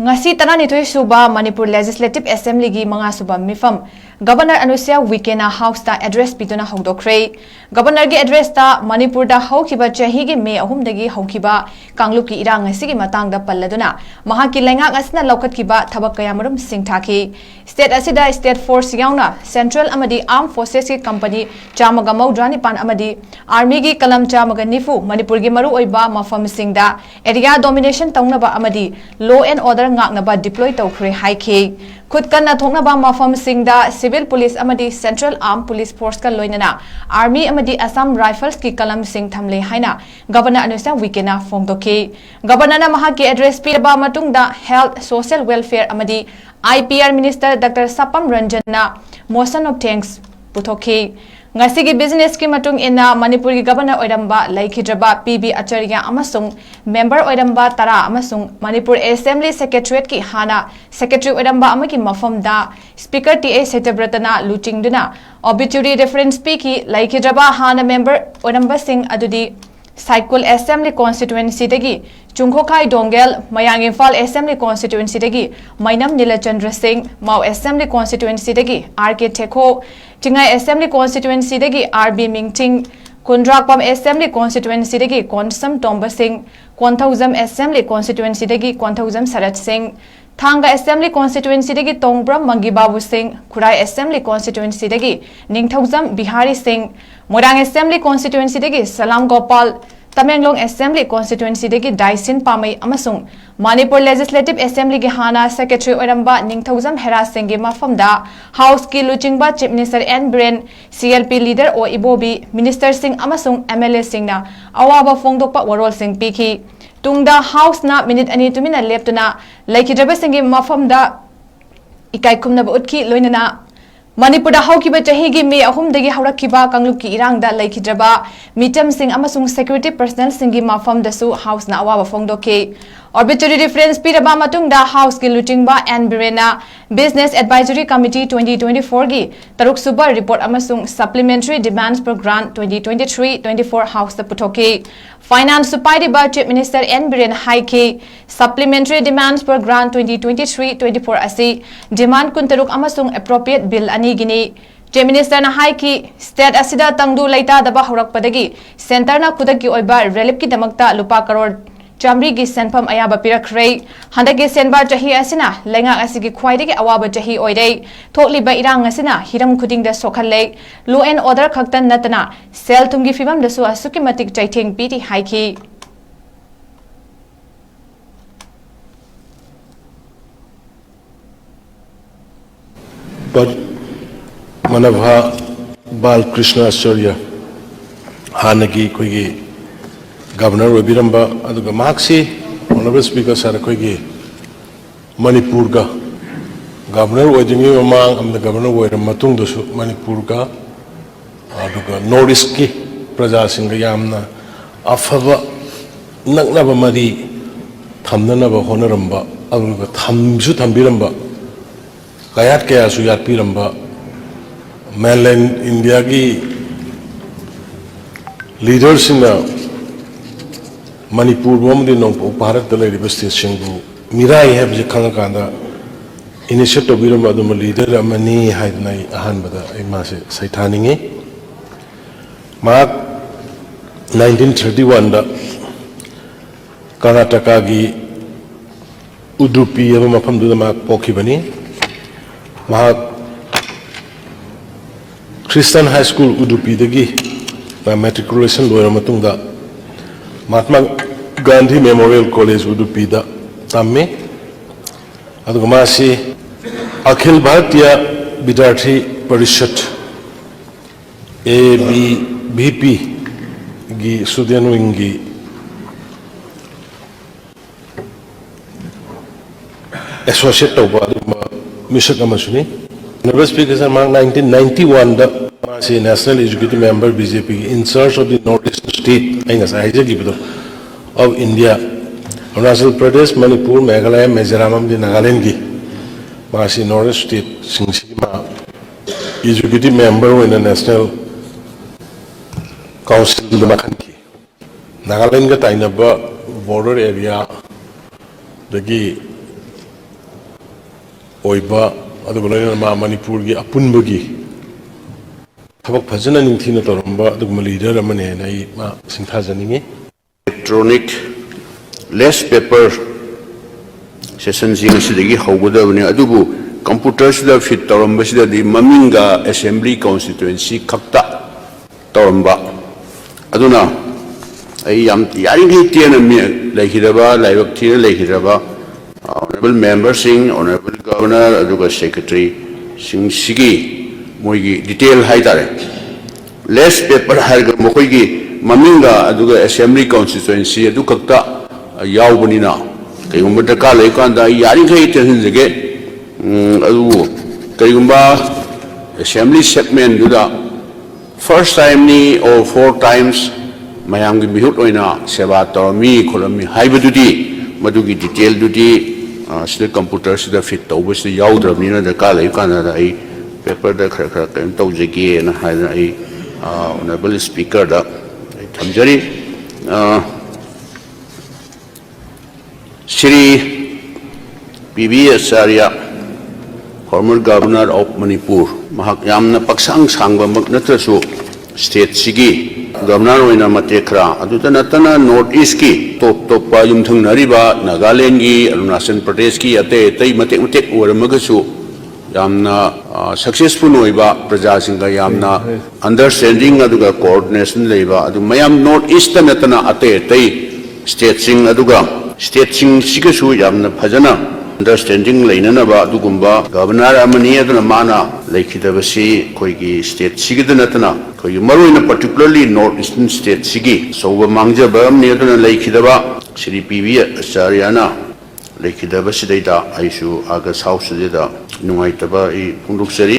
ngasi tanani thoi suba manipur legislative assembly gi manga suba mifam governor anusia weekend house ta address pituna hongdokre governor gi address ta manipur da haukiba chahi gi me ahum dagi haukiba kanglup ki irang ngasi gi matang da palladuna maha ki lenga ngasna lokhat kiba thabak kayamarum singthaki state asida state force yauna central amadi armed forces ki company chamaga maudrani pan amadi army gi kalam chamaga nifu manipur gi maru oiba mafam singda area domination taunaba amadi law and order ngaknaba deploy tawkhre haike khutkanna thoknaba mafam singda civil police amadi central armed police force ka loinana army amadi assam rifles ki kalam sing thamle haina governor anusa weekena phongdoke governor na mahaki address piraba matungda health social welfare amadi IPR minister Dr. Sapam Ranjan na motion of thanks puthoke ngasi gi business ki matung ina manipur gi governor oiramba laikhidraba PB Acharya amasung member oiramba tara amasung manipur assembly secretariat ki hana secretary oiramba amaki mafam da speaker TA Setabratana luchingduna obituary reference ki laikhidraba hana member oiramba sing adudi cycle assembly constituency dagi chungkhokai dongel mayang imphal assembly constituency dagi mainam nilachandra singh mau assembly constituency dagi RK Thekho Tingai assembly constituency dagi RB Mingting Kundrakpam assembly constituency dagi Konsam Tomba Singh Konthauzam assembly constituency dagi Konthauzam Sarat Singh Thanga assembly constituency dagi Tongbram Mangi Babu Singh Khurai assembly constituency dagi Ningthauzam Bihari Singh Morang assembly constituency dagi Salam Gopal Tamenglong assembly constituency dagi Daisin Pamai amasung Manipur legislative assembly gi hana secretary oiramba Ningthauzam Hera Singh gi mafamda house ki luchingba chief minister N Brain CLP leader o ibobi minister Singh amasung MLA Singh na awaba phongdokpa warol Singh pikhi tungda house na minute ani tumina leptuna laikhidraba Singh gi mafamda ikai khumna ba utki loinana Manipur da haukiba chahi gi me ahum dagi haurakhiba kanglup ki irang da laikhidraba mitam Singh amasung security personnel Singh gi mafam da su house na awaba phongdoke obituary reference piraba matung da house ki luchingba and birena business advisory committee 2024 gi taruk suba report amasung supplementary demands per grant 2023-24 house da puthoke finance supai ba chief minister N Biren haike supplementary demands per grant 2023-24 asi demand kuntaruk amasung appropriate bill ani gini chief minister na haike state asida tangdu laita daba horakpadagi center na khudaki oiba relief ki damakta lupa crore Chamri gi senpam ayaba pirakhrei handagi senbar chahi asina lenga asigi khwaidagi awaba chahi oirei thokli ba irang asina hiram khuding da sokhalle law and order khaktan natana sel thumgi fibam dasu asuki matik chaitheng piti haiki but manabha bal krishna acharya hanagi koigi Governor Wabiramba aduga Maxi, Honorable Speaker Sarakogi, Manipurga, Governor Wajingi among am the Governor were Matung dosu Manipurga, aduga Nordiski, Praja Singayamna, Afava Naknaba Madi, Tamnanaba Honoramba, aduga Tamsu Tambiramba, Kayat Kayasu Yapiramba, mainland India gi leaders in the Manipur wamdi nong Bharat dalai state singbu mirai have je khangakanda initiative biram adum leader amani haidnai ahan bada imase saithaninge ma 1931 da Karnataka gi Udupi aba mafam du ma pokhibani ma Christian High School Udupi dagi matriculation loira matungda Mahatma Gandhi Memorial College Udupi da tamme aduga masi Akhil Bharatiya Vidyarthi Parishad ABVP gi student wing gi associate tawba mission amasuni Honorable Speaker sir 1991 da masi national executive member BJP in search of the Northeastern state of India, Arunachal Pradesh, Manipur, Meghalaya, Mizoram, the Nagaland gi masi Northeast state singsi executive member in the national council the makanki Nagaland ga tainaba border area dagi oiba aduga loina ma Manipur gi apunbagi thabak phajana ningthina toramba aduga leader amane nai ma singthajaningi electronic less paper session sidagi hawgadabani adubu computers da fit toramba sidadi maminga assembly constituency khakta toramba aduna ai yam yaringai tiana mi laikhidaba laibak thina laikhidaba honorable member sing honorable governor aduga secretary sing sigi moigi detail haidare less paper harga mokoigi maminga aduga assembly constituency adu khakta yaubani na kaigumba daka laikanda yaringai tianjege adu kaigumba assembly segment duda first time ni or 4 times mayam gi bihut oina seba tormi kholami haibadudi madugi detail dudi sida computer sida fit tawba sida yaudramni na daka laikanda da ai paper da khara khara kan tawjege na haina ai honorable speaker da thamjari Shri 𝗵𝗣 𝗟𝗚𝗓 former governor of Manipur mahak yamna paksang sangba natrasu state sigi governor oina matekra aduta natana north east ki top pa yumthang nariba Nagaland gi Arunachal Pradesh ki ate tai matek oramagasu yamna successful oiba praja singa yamna understanding aduga coordination leiba adu mayam north east natana ate tai state sing aduga state sing sigasu yamna phajana understanding leinanaba adugumba governor amani aduna mana laikhidabasi koigi state sigida natana koigi maroina particularly north eastern state sigi soba mangjaba amni aduna laikhidaba Shri 𝗵𝗣 𝗟𝗓𝗓 laikhidabasi daida aisu aga south sida nungaitaba I phunduksari